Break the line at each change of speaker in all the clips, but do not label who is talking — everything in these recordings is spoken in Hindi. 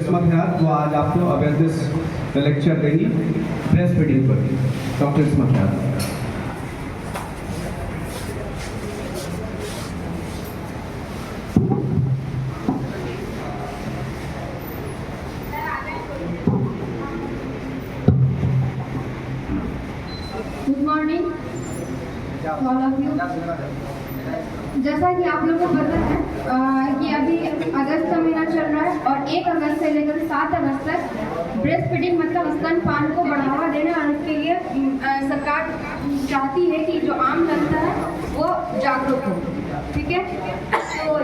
इस्मत हयात, वो आज आपको अवेयरनेस लेक्चर देंगी ब्रेस्ट फीडिंग पर। Doctor Ismat Hayat.
Good morning all of you. जैसा कि आप लोगों को पता है कि अभी अगस्त का महीना चल रहा है और 1 अगस्त से लेकर 7 अगस्त तक ब्रेस्ट फीडिंग मतलब स्तनपान को बढ़ावा देना, और उसके लिए सरकार चाहती है कि जो आम जनता है वो जागरूक हो। ठीक है, तो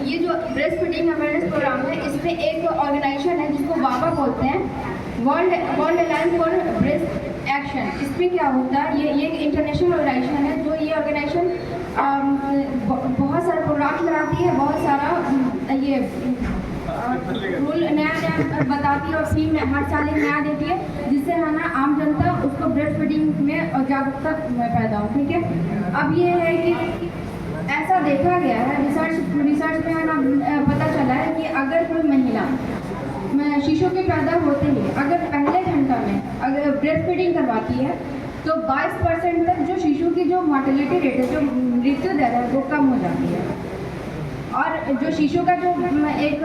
ये जो ब्रेस्ट फीडिंग अवेयरनेस प्रोग्राम है, इसमें एक ऑर्गेनाइजेशन है जिसको वाबा बोलते हैं, world alliance for breast action. इसमें क्या होता है, ये एक इंटरनेशनल ऑर्गेनाइजेशन है जो ये ऑर्गेनाइजेशन बहुत सारे प्रोग्राम कराती है, बहुत सारा ये रूल नया बताती है और स्कीम हर साल एक नया देती है, जिससे है ना आम जनता उसको ब्रेस्ट फीडिंग में जागरूकता पैदा हो। ठीक है, अब ये है कि ऐसा देखा गया है, रिसर्च में है ना पता चला है कि अगर कोई महिला शिशु के पैदा होते ही अगर पहले घंटा में अगर ब्रेस्ट फीडिंग करवाती है तो 22% तक जो शिशु की जो मॉर्टेलिटी रेट है, जो मृत्यु दर है, वो कम हो जाती है। और जो शिशु का जो एक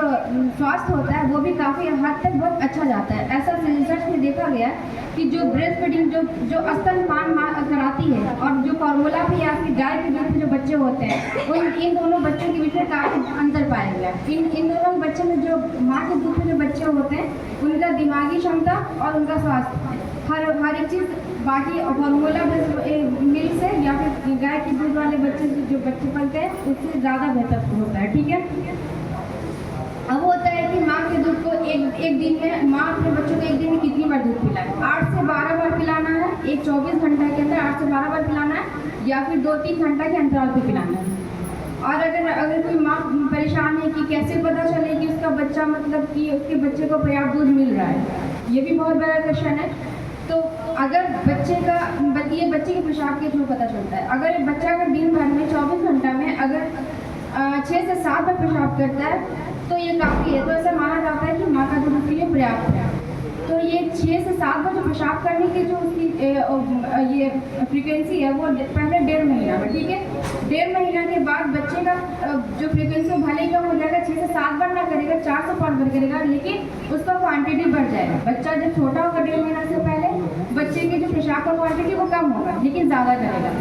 स्वास्थ्य होता है वो भी काफ़ी हद तक बहुत अच्छा जाता है। ऐसा रिसर्च में देखा गया है कि जो ब्रेस्ट फीडिंग जो स्तनपान कराती है और जो फॉर्मूला पे या फिर गाय के दूध में जो बच्चे होते हैं, वो इन दोनों बच्चों के बीच में काफ़ी अंतर पाया गया। इन दोनों बच्चों में जो माँ के दूध में जो बच्चे होते हैं उनका दिमागी क्षमता और उनका स्वास्थ्य हर एक चीज़ बाकी फॉर्मूला मिल्क से या फिर गाय के दूध वाले बच्चे जो बच्चे पलते हैं उससे ज़्यादा बेहतर होता है। ठीक है, अब होता है कि माँ के दूध को एक दिन में माँ अपने बच्चों को एक दिन में कितनी बार दूध पिलाए, 8 से 12 बार पिलाना है, एक 24 घंटा के अंदर 8 से 12 बार पिलाना है या फिर 2-3 घंटा के अंतराल पे पिलाना है। और अगर कोई माँ परेशान है कि कैसे पता चले कि उसका बच्चा मतलब कि उसके बच्चे को पर्याप्त दूध मिल रहा है, ये भी बहुत बड़ा क्वेश्चन है। तो अगर बच्चे का बल्कि ये बच्चे के पेशाब के थ्रू पता चलता है। अगर बच्चा अगर दिन भर में 24 घंटा में अगर 6 से 7 बार पेशाब करता है तो ये काफ़ी है, तो ऐसा माना जाता है कि माँ का दूध उसके लिए पर्याप्त है। तो ये 6 से 7 बार जो पेशाब करने की जो उसकी ये फ्रीक्वेंसी है वो पहले 1.5 महीना में। ठीक है, 1.5 महीना के बाद बच्चे का जो फ्रीक्वेंसी भले ही कम हो जाएगा, 6 से 7 बार ना करेगा, 4 से 5 बार करेगा, लेकिन उसका क्वांटिटी बढ़ जाएगा। बच्चा जब छोटा होगा 1.5 महीना से पहले बच्चे के जो पेशाब का क्वांटिटी वो कम होगा लेकिन ज़्यादा करेगा,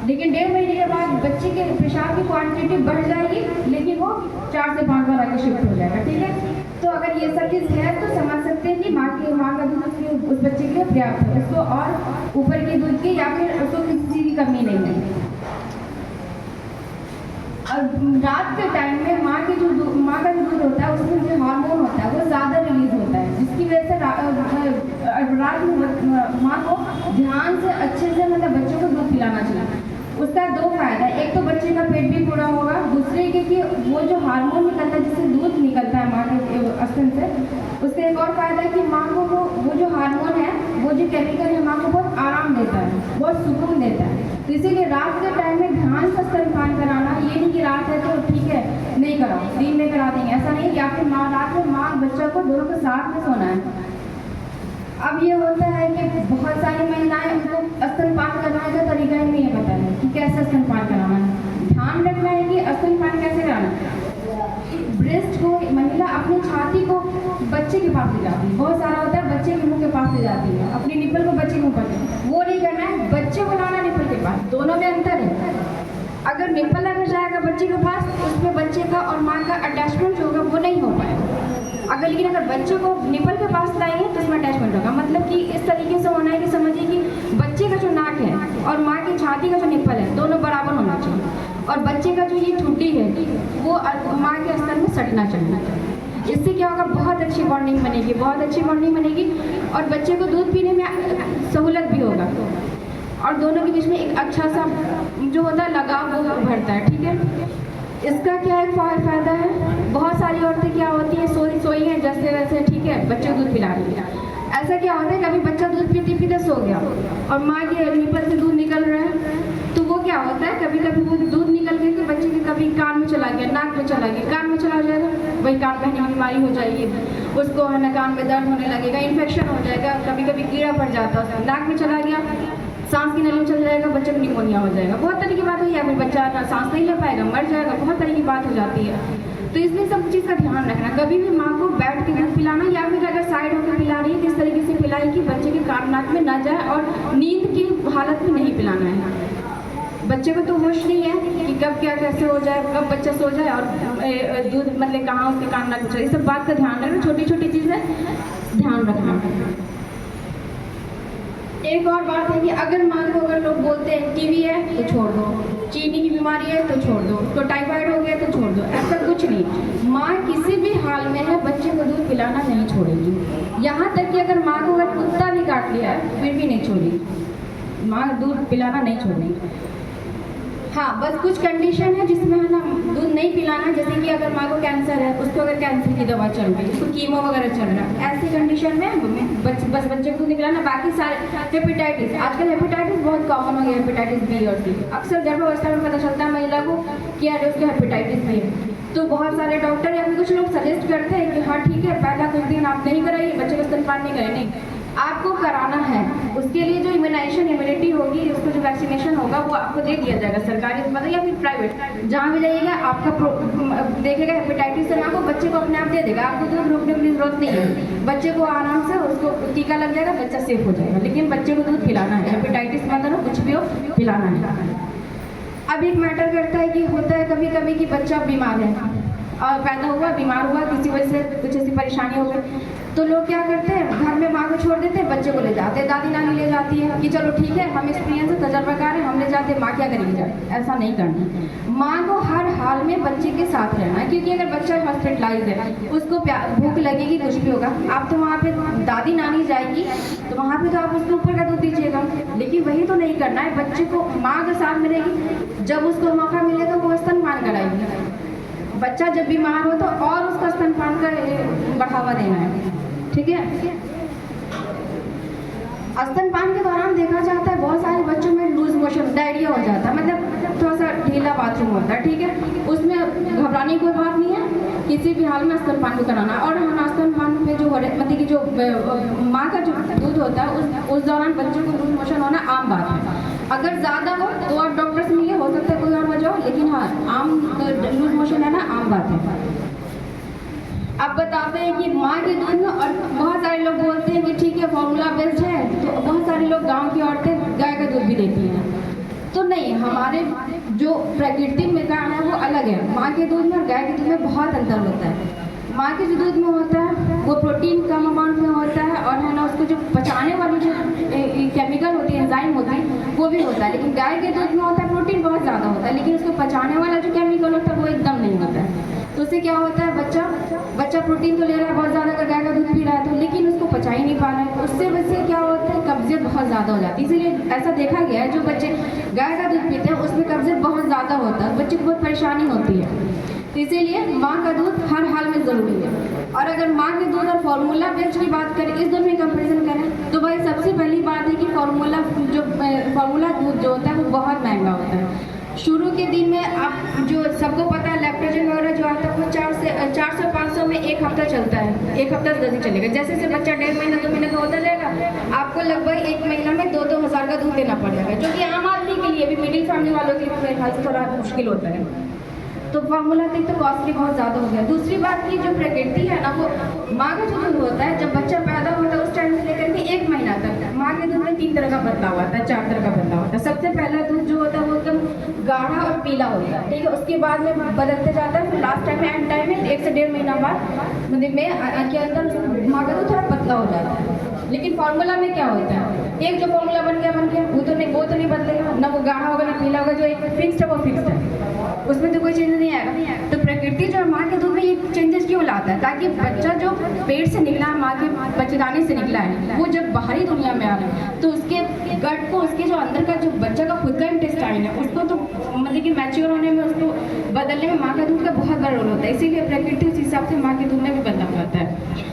लेकिन 1.5 महीने के बाद बच्चे के पेशाब की क्वांटिटी बढ़ जाएगी लेकिन वो 4 से 5 बार आगे शिफ्ट हो जाएगा। ठीक है, तो अगर ये सब चीज़ है तो समझ सकते हैं कि माँ का दूध उस बच्चे के लिए पर्याप्त है, उसको और ऊपर के दूध की या फिर उसको किसी चीज़ की कमी नहीं है। और रात के टाइम में माँ का जो दूध होता है उसमें जो हार्मोन होता है वो ज़्यादा रिलीज होता है, जिसकी वजह से रात में माँ को ध्यान से अच्छे से मतलब बच्चों को दूध पिलाना चाहिए। उसका 2 फायदा, एक तो बच्चे का पेट भी पूरा होगा, दूसरे कि वो जो हार्मोन निकलता है जिससे दूध निकलता है माँ के स्तन से, उससे एक और फायदा है कि माँ को वो जो हार्मोन है वो जो केमिकल है माँ को बहुत आराम देता है, बहुत सुकून देता है। तो इसीलिए रात के टाइम में ध्यान से स्तनपान कराना, ये नहीं कि रात है तो ठीक है नहीं कराओ, दिन में करा देंगे, ऐसा नहीं कि आपके रात में माँ बच्चा को दोनों को साथ में सोना है। अब ये होता है कि बहुत सारी महिलाएं उनको स्तनपान कराने का तरीका ही नहीं पता है कि कैसे स्तनपान कराना है। ध्यान रखना है कि स्तनपान कैसे कराना है। ब्रेस्ट को महिला अपनी छाती को बच्चे के पास ले जाती है, बहुत सारा होता है बच्चे के मुंह के पास ले जाती है, अपनी निप्पल को बच्चे के मुंह पर, वो नहीं करना है, बच्चे को लाना निप्पल के पास, दोनों में अंतर है। अगर निप्पल अगर जाएगा बच्चे के पास तो उसमें बच्चे का और माँ का अटैचमेंट जो होगा वो नहीं हो पाएगा। लेकिन अगर बच्चे को निप्पल के पास लाएंगे तो इसमें अटैचमेंट होगा। मतलब कि इस तरीके से होना है कि समझिए कि बच्चे का जो नाक है और माँ की छाती का जो निप्पल है दोनों बराबर होना चाहिए, और बच्चे का जो ये ठुड्डी है वो माँ के स्तर में सटना चाहिए। इससे क्या होगा, बहुत अच्छी बॉन्डिंग बनेगी, बहुत अच्छी बॉन्डिंग बनेगी और बच्चे को दूध पीने में सहूलत भी होगा और दोनों के बीच में एक अच्छा सा जो होता है लगाव वो बढ़ता है। ठीक है, इसका क्या एक फ़ायदा है, बहुत सारी औरतें क्या होती हैं सोई हैं जैसे वैसे, ठीक है, बच्चे को दूध पिला रही है। ऐसा क्या होता है कभी बच्चा दूध पीते पीते सो गया और माँ के निप्पल से दूध निकल रहा है, तो वो क्या होता है कभी कभी वो दूध निकल के बच्चे के कभी कान में चला गया
गया, नाक में चला गया, कान में चला जाएगा, वही कान बहने की बीमारी हो जाएगी, उसको है ना कान में दर्द होने लगेगा, इन्फेक्शन हो जाएगा, कभी कभी कीड़ा पड़ जाता है उसमें, नाक में चला गया, सांस की नली में चल जाएगा, बच्चे को निमोनिया हो जाएगा, बहुत तरह की बात है, या फिर बच्चा ना सांस नहीं ले पाएगा, मर जाएगा, बहुत तरह की बात हो जाती है। तो इसलिए सब चीज़ का ध्यान रखना, कभी भी माँ को बैठ के दूध पिलाना, या फिर अगर साइड होकर पिला रही है किस तरीके से पिलाए कि बच्चे के कान नाक में ना जाए, और नींद की हालत में नहीं पिलाना है। बच्चे को तो होश नहीं है कि कब क्या कैसे हो जाए, कब बच्चा सो जाए और दूध मतलब कहाँ उसके कान नाक में चले, इस सब बात का ध्यान रखना, छोटी छोटी चीज़ें ध्यान रखना। एक और बात है कि अगर माँ को अगर लोग बोलते हैं टीबी है तो छोड़ दो, चीनी की बीमारी है तो छोड़ दो, उसको टाइफाइड हो गया तो छोड़ दो, ऐसा कुछ नहीं। माँ किसी भी हाल में है बच्चे को दूध पिलाना नहीं छोड़ेगी, यहाँ तक कि अगर माँ को अगर कुत्ता भी काट लिया है फिर भी नहीं छोड़ेगी, माँ दूध पिलाना नहीं छोड़ेगी। हाँ, बस कुछ कंडीशन है जिसमें है ना दूध नहीं पिलाना, जैसे कि अगर माँ को कैंसर है, उसको अगर कैंसर की दवा चल रही है, उसको कीमो वगैरह चल रहा है, ऐसी कंडीशन में बस बच्चे को दूध नहीं पिलाना। बाकी सारे हेपेटाइटिस, आजकल हेपेटाइटिस बहुत कॉमन हो गया, हेपेटाइटिस बी और सी, अक्सर गर्भावस्था में पता चलता है महिला को कि यार उसको हेपेटाइटिस बी है, तो बहुत सारे डॉक्टर या फिर कुछ लोग सजेस्ट करते हैं कि हाँ ठीक है, पहला कुछ दिन आप नहीं कराइए, बच्चे को स्तनपान नहीं करें, नहीं आपको कराना है। उसके लिए जो इम्यूनाइजेशन इम्यूनिटी होगी, उसको जो वैक्सीनेशन होगा वो आपको दे दिया जाएगा, सरकारी अस्पताल या फिर प्राइवेट, जहाँ भी जाइएगा आपका देखेगा हेपेटाइटिस से, आपको बच्चे को अपने आप दे देगा, आपको दूध रोकने की जरूरत नहीं है, बच्चे को आराम से उसको टीका लग जाएगा, बच्चा सेफ हो जाएगा। लेकिन बच्चे को दूध पिलाना है, हेपेटाइटिस मतलब कुछ भी हो पिलाना है। अब एक मैटर करता है कि होता है कभी कभी कि बच्चा बीमार है और पैदा हुआ बीमार हुआ, किसी वजह से कुछ ऐसी परेशानी हो गई, तो लोग क्या करते हैं, घर में माँ को छोड़ देते हैं, बच्चे को ले जाते हैं, दादी नानी ले जाती है कि चलो ठीक है हम एक्सपीरियंस है, तजर्बाकार है, हम ले जाते हैं, माँ क्या करेगी जाए, ऐसा नहीं करना। माँ को हर हाल में बच्चे के साथ रहना है, क्योंकि अगर बच्चा हॉस्पिटलाइज है, उसको भूख लगेगी, कुछ भी होगा, आप तो वहाँ पे दादी नानी जाएगी तो वहाँ पे तो आप उसके ऊपर का दूध दीजिएगा, लेकिन वही तो नहीं करना है। बच्चे को माँ के साथ में रहेगी, जब उसको मौका मिले तो वो स्तनपान कराएगी, बच्चा जब बीमार हो तो और उसका स्तनपान का बढ़ावा देना है, ठीक है। स्तनपान के दौरान देखा जाता है बहुत सारे बच्चों में लूज मोशन, डायरिया हो जाता है, मतलब थोड़ा सा ढीला बाथरूम होता है, ठीक है, उसमें घबराने की कोई बात नहीं है, किसी भी हाल में स्तनपान को कराना। और हाँ, स्तनपान में जो मतलब कि जो माँ का जो दूध होता है उस दौरान बच्चों को लूज मोशन होना आम बात है। अगर ज़्यादा हो तो आप डॉक्टर से मिलिए, हो सकता है कोई और वजह हो, लेकिन हाँ आम लूज मोशन है ना आम बात है। अब बताते हैं कि माँ के दूध में, और बहुत सारे लोग बोलते हैं कि ठीक है फॉर्मूला बेस्ड है, तो बहुत सारे लोग गांव की औरतें गाय का दूध भी देती हैं, तो नहीं, हमारे जो प्रकृति में का है वो अलग है। माँ के दूध में और गाय के दूध में बहुत अंतर होता है। माँ के जो दूध में होता है वो प्रोटीन कम अमाउंट में होता है, और है ना उसको जो पचाने वाली जो केमिकल होती है, एंजाइम होती है, वो भी होता है। लेकिन गाय के दूध में होता है प्रोटीन बहुत ज़्यादा होता है, लेकिन उसको पचाने वाला जो केमिकल होता है वो एकदम नहीं होता है। तो उससे क्या होता है, बच्चा प्रोटीन तो ले रहा है बहुत ज़्यादा, अगर गाय का दूध पी रहा है तो, लेकिन उसको पचा ही नहीं पा रहा है, उससे वजह क्या होता है, कब्जियत बहुत ज़्यादा हो जाती है। इसीलिए ऐसा देखा गया है जो बच्चे गाय का दूध पीते हैं उसमें कब्जियत बहुत ज़्यादा होता है, बच्चे को बहुत परेशानी होती है। तो इसीलिए माँ का दूध हर हाल में ज़रूरी है। और अगर माँ के दूध और फार्मूला बेस्ड की बात करें, इस दोनों में कंपैरिजन करें, तो भाई सबसे पहली बात है कि फार्मूला दूध जो होता है वो बहुत महंगा होता है। शुरू के दिन में आप जो सबको पता है लैक्टोजन वगैरह जो आता है वो 400-500 में एक हफ्ता चलता है, एक हफ्ता जल्दी चलेगा। जैसे जैसे बच्चा 1.5 महीना 2 महीने का होता जाएगा, आपको लगभग 1 महीना में 2-2 हज़ार का दूध देना पड़ जाएगा, जो कि आम आदमी के लिए भी, मिडिल फैमिली वालों के लिए मेरे ख्याल से थोड़ा मुश्किल होता है। तो फार्मूला तक तो कॉस्टली बहुत ज़्यादा हो गया। दूसरी बात की जो प्रकृति है ना, वो माँ का जो दूध होता है, जब बच्चा पैदा होता है उस टाइम से लेकर के 1 महीना तक माँ के दूध में 3 तरह का बदलाव आता है, 4 तरह का बदलाव होता है। सबसे पहला दूध जो होता है वो एकदम गाढ़ा और पीला होता है, ठीक है, उसके बाद में बदलते जाता है, फिर लास्ट टाइम में एंड टाइम में 1 से 1.5 महीना बाद मतलब में के अंदर माँ का दूध थोड़ा पतला हो जाता है। लेकिन फार्मूला में क्या होता है, एक जो फार्मूला बन गया वो तो नहीं बदलेगा, ना वो गाढ़ा होगा ना पीला होगा, जो एक फिक्स्ड है वो फिक्स्ड है, उसमें तो कोई चेंज नहीं आएगा। तो प्रकृति जो माँ के दूध में ये चेंजेस क्यों लाता है, ताकि बच्चा जो पेट से निकला है, माँ के बच्चेदानी से निकला है, वो जब बाहरी दुनिया में आ रहा है तो उसके गट को, उसके जो अंदर का जो बच्चा का खुद का इंटेस्टाइन है, उसको तो मतलब कि मैच्योर होने में, उसको बदलने में माँ का दूध का बहुत बड़ा रोल होता है। इसीलिए प्रकृति उस हिसाब से माँ के दूध में भी बदलाव करता है।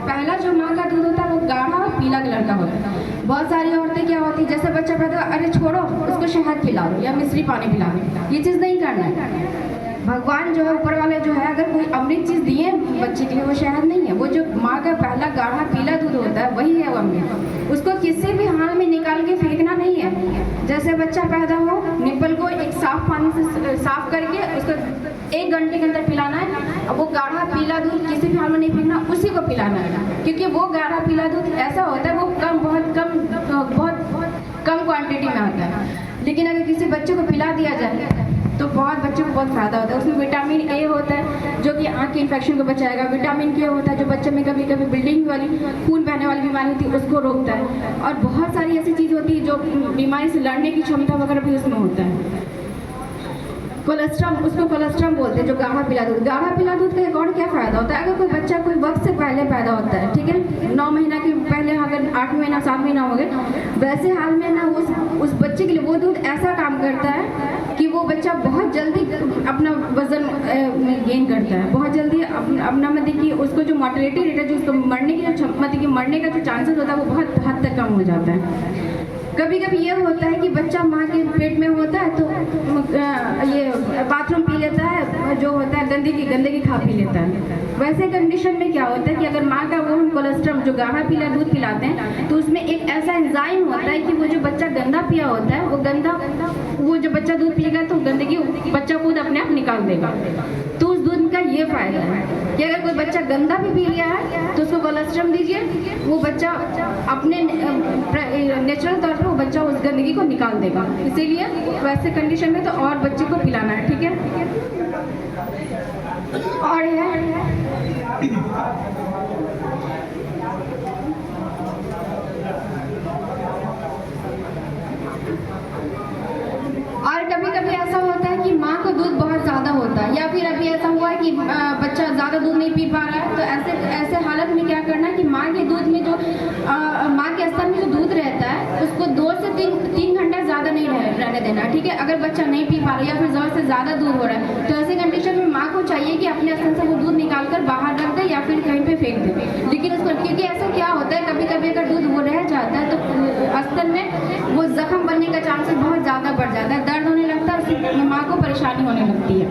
पहला जो माँ का दूध होता है वो गाढ़ा और पीला कलर का होता है। बहुत सारी औरतें क्या होती है, जैसे बच्चा पैदा, अरे छोड़ो उसको शहद पिला दो या मिश्री पानी पिला दो, ये चीज़ नहीं करना है। भगवान जो है, ऊपर वाले जो है, अगर कोई अमृत चीज़ दिए बच्चे के लिए, वो शहद नहीं है, वो जो माँ का पहला गाढ़ा पीला दूध होता है वही है वो अमृत। उसको किसी भी हाल में निकाल के फेंकना नहीं है। जैसे बच्चा पैदा हो, निप्पल को एक साफ पानी से साफ करके उसको 1 घंटे के अंदर पिलाना है। अब वो गाढ़ा पीला दूध किसी भी हाल में नहीं फेंकना, उसी को पिलाना है, क्योंकि वो गाढ़ा पीला दूध ऐसा होता है, वो बहुत कम क्वांटिटी में आता है। लेकिन अगर किसी बच्चे को पिला दिया जाए तो बहुत बच्चों को बहुत फ़ायदा होता है। उसमें विटामिन ए होता है जो कि आँख के इन्फेक्शन को बचाएगा, विटामिन के होता है जो बच्चे में कभी कभी ब्लीडिंग वाली, खून बहने वाली बीमारी होती है उसको रोकता है, और बहुत सारी ऐसी चीज़ होती है जो बीमारी से लड़ने की क्षमता वगैरह भी उसमें होता है। कोलेस्ट्रॉल, उसको कोलेस्ट्रॉल बोलते हैं, जो गाढ़ा पीला दूध। गाढ़ा पीला दूध का एक और क्या फ़ायदा होता है, अगर कोई बच्चा कोई वक्त से पहले पैदा होता है, ठीक है, 9 महीना के पहले, अगर 8 महीना 7 महीना हो गए, वैसे हाल में ना उस बच्चे के लिए वो दूध ऐसा काम करता है कि वो बच्चा बहुत जल्दी अपना वजन गेन करता है, बहुत जल्दी अपना मतलब कि उसको जो मोर्टेलिटी रेट है, जो उसको मरने की जो मतलब कि मरने का जो चांसेस होता है वो बहुत हद तक कम हो जाता है। कभी कभी ये होता है कि बच्चा माँ के पेट में होता है तो ये बाथरूम पी लेता है, जो होता है गंदगी खा पी लेता है। वैसे कंडीशन में क्या होता है कि अगर माँ का वो हम कोलेस्ट्रॉल जो गाढ़ा पीला दूध पिलाते हैं तो उसमें एक ऐसा एंजाइम होता है कि वो जो बच्चा गंदा पिया होता है वो जो बच्चा दूध पिएगा तो गंदगी बच्चा खुद अपने आप निकाल देगा। तो उस दूध का ये फायदा है कि अगर कोई बच्चा गंदा भी पी लिया है तो उसको कोलेस्ट्रॉल दीजिए, वो बच्चा अपने नेचुरल तौर पर वो बच्चा उस गंदगी को निकाल देगा। इसीलिए वैसे कंडीशन में तो और बच्चे को पिलाना है, ठीक है। और है और कभी कभी ऐसा होता है कि माँ को दूध बहुत ज़्यादा होता है, या फिर अभी ऐसा हुआ है कि बच्चा ज़्यादा दूध नहीं पी पा रहा है, तो ऐसे हालत में क्या करना है कि माँ के दूध में जो माँ के स्तर में जो दूध रहता है उसको 2 से 3 घंटा ज़्यादा नहीं रहने देना, ठीक है। अगर बच्चा नहीं पी पा रहा है या फिर ज़रूरत से ज़्यादा दूध हो रहा है तो ऐसे कंडीशन में माँ को चाहिए कि अपने स्तन से वो दूध निकाल कर बाहर रख दे या फिर कहीं पे फेंक दे। लेकिन उसको, क्योंकि ऐसा क्या होता है, कभी कभी अगर दूध वो रह जाता है तो स्तन में वो जख्म बनने का चांसेस बहुत ज़्यादा बढ़ जाता है, दर्द होने लगता है, उससे माँ को परेशानी होने लगती है।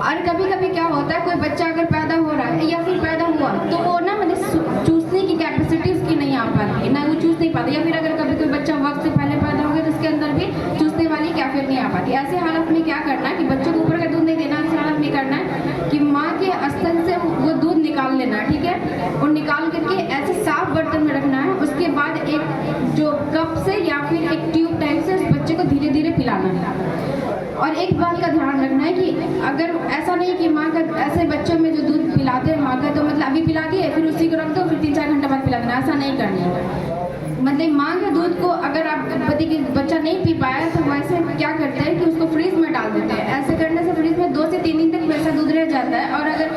और कभी कभी क्या होता है, कोई बच्चा अगर पैदा हो रहा है या फिर पैदा हुआ तो वो ना मतलब चूसने की कैपेसिटी उसकी नहीं आ पाती है, ना वो चूस नहीं पाता, या फिर अगर कभी कोई बच्चा वक्त से पहले पैदा हो गया तो उसके अंदर भी चूसने वाली कैफियत नहीं आ पाती। ऐसे हालत में क्या करना है कि बच्चों को ऊपर का दूध नहीं देना, ऐसे हालत में करना है कि माँ के स्तन से वो दूध निकाल लेना है, ठीक है, और निकाल करके ऐसे साफ बर्तन में रखना है। उसके बाद एक जो कप से या फिर एक ट्यूब टाइप से उस बच्चे को धीरे धीरे पिलाना है। और एक बात का ध्यान रखना है कि अगर ऐसा नहीं कि माँ का, ऐसे बच्चों में जो दूध पिलाते हैं माँ का तो मतलब अभी पिला दिए फिर उसी को रख दो फिर 3-4 घंटे बाद पिला देना, ऐसा नहीं करना है। मतलब माँ के दूध को अगर आप पति के बच्चा नहीं पी पाया तो वैसे क्या करते हैं कि उसको फ्रीज में डाल देते हैं। ऐसे करने से फ्रीज में 2 से 3 दिन तक वैसा दूध रह जाता है। और अगर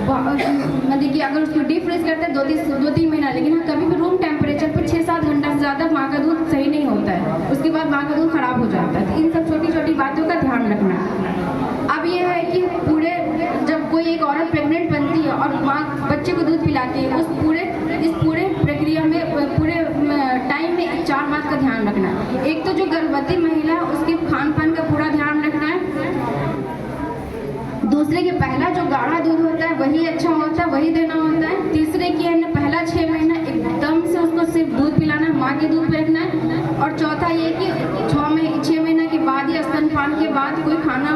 मतलब कि अगर उसको डीप फ्रीज करते हैं 2-3 महीना, लेकिन हाँ कभी भी रूम टेम्परेचर पर 6-7 घंटा से ज़्यादा माँ का दूध सही नहीं होता है, उसके बाद माँ का दूध खराब हो जाता है। तो इन सब छोटी छोटी बातों का ध्यान रखना है। अब ये है कि जब कोई एक औरत प्रेग्नेंट बनती है और माँ बच्चे को दूध पिलाती है, इस पूरे प्रक्रिया में पूरे टाइम में 4 बात का ध्यान रखना है। एक तो जो गर्भवती महिला है उसके खान पान का पूरा ध्यान रखना है। दूसरे के पहला जो गाढ़ा दूध होता है वही अच्छा होता है, वही देना होता है। तीसरे की है पहला 6 महीना एकदम से उसको सिर्फ दूध पिलाना है, माँ के दूध पे रखना है। और चौथा ये कि 6 महीना के बाद या स्तनपान के बाद कोई खाना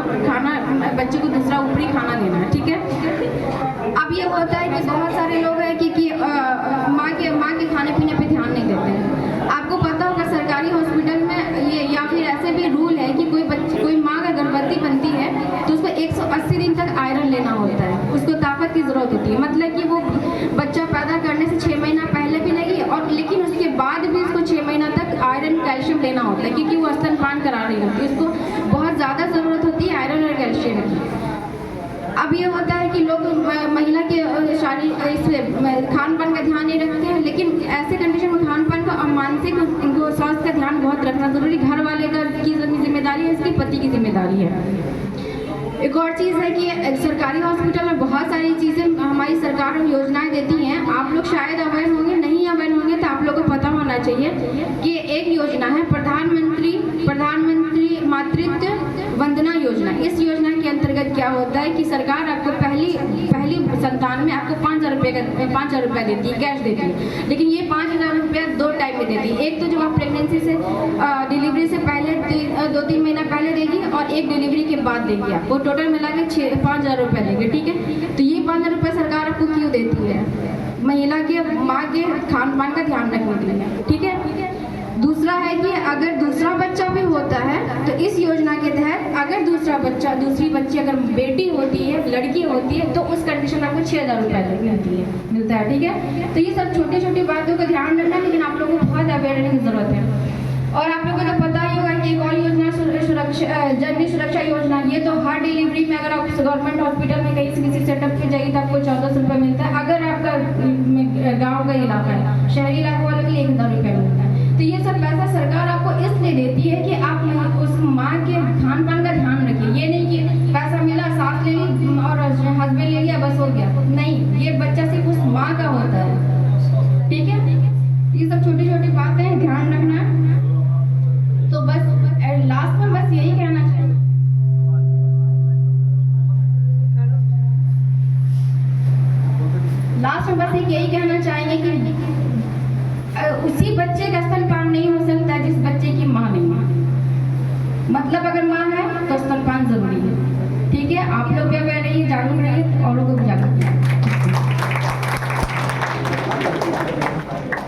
बच्चे को दूसरा ऊपरी खाना देना है, ठीक है। अब ये होता है कि बहुत सारे लोग हैं कि माँ के खाने पीने पे ध्यान नहीं देते हैं। आपको पता होगा सरकारी हॉस्पिटल में ये या फिर ऐसे भी रूल है कि कोई माँ का गर्भवती बनती है तो उसको 180 दिन तक आयरन लेना होता है, उसको ताकत की ज़रूरत होती है। मतलब कि वो बच्चा पैदा करने से 6 महीना पहले भी नहीं और लेकिन उसके बाद भी उसको 6 महीना तक आयरन कैल्शियम लेना होता है, क्योंकि वो स्तनपान करा रही होती है, उसको बहुत ज़्यादा ज़रूरत होती है आयरन और कैल्शियम की। अब ये होता है कि लोग महिला के खान पान का ध्यान नहीं रखते हैं, लेकिन ऐसे कंडीशन में खान पान का और मानसिक स्वास्थ्य का ध्यान बहुत रखना जरूरी। घर वाले की जिम्मेदारी है, इसकी पति की जिम्मेदारी है। एक और चीज़ है कि सरकारी हॉस्पिटल में बहुत सारी चीज़ें हमारी सरकार योजनाएं देती हैं। आप लोग शायद अवेयर होंगे, नहीं अवेयर होंगे तो आप लोग को पता होना चाहिए कि एक योजना है प्रधानमंत्री मातृत्व वंदना योजना। इस योजना के अंतर्गत क्या होता है कि सरकार आपको पहली संतान में आपको 5,000 रुपये देती है, कैश देती है। लेकिन ये 5,000 रुपये 2 टाइम में देती है। एक तो जब आप प्रेगनेंसी से डिलीवरी से पहले 2-3 महीना पहले देगी और एक डिलीवरी के बाद देगी। आपको टोटल मिला के 5,000 रुपये देगी, ठीक है। तो ये 5,000 रुपये सरकार आपको क्यों देती है? महिला के माँ के खान पान का ध्यान रखने के लिए, ठीक है। दूसरा है कि अगर दूसरा बच्चा भी होता है तो इस योजना के तहत अगर दूसरी बच्ची अगर बेटी होती है, लड़की होती है, तो उस कंडीशन में आपको 6,000 रुपये मिलता है, ठीक है। तो ये सब छोटी छोटी बातों का ध्यान रखना, लेकिन आप लोगों को बहुत अवेयर रहने की जरूरत है। और आप लोगों को तो पता ही होगा कि एक और योजना जननी सुरक्षा योजना, ये तो हर डिलीवरी में अगर आप गवर्नमेंट हॉस्पिटल में कहीं से किसी सेटअप पे जाइए तो आपको 1,400 रुपये मिलता है। अगर आपका गाँव का इलाका है, शहरी इलाके वालों के लिए 1,000 रुपये मिलता है। तो ये सब पैसा सरकार आपको इसलिए देती है कि आप उस माँ के खान पान का ध्यान रखिए। ये नहीं कि पैसा मिला, साथ ले ली और हस्बैंड ले लिया, बस हो गया। नहीं, ये बच्चा सिर्फ उस माँ का होता है, ठीक है। ये सब छोटी छोटी बातें हैं, ध्यान रखना। तो बस लास्ट में बस यही कहना चाहिए, यही कहना चाहेंगे कि उसी बच्चे का स्तनपान नहीं हो सकता जिस बच्चे की माँ नहीं है। मतलब अगर माँ है तो स्तनपान जरूरी है, ठीक है। आप लोग भी अवेयर रहिए, जागरूक रहिए, औरों को भी जागरूक कीजिए।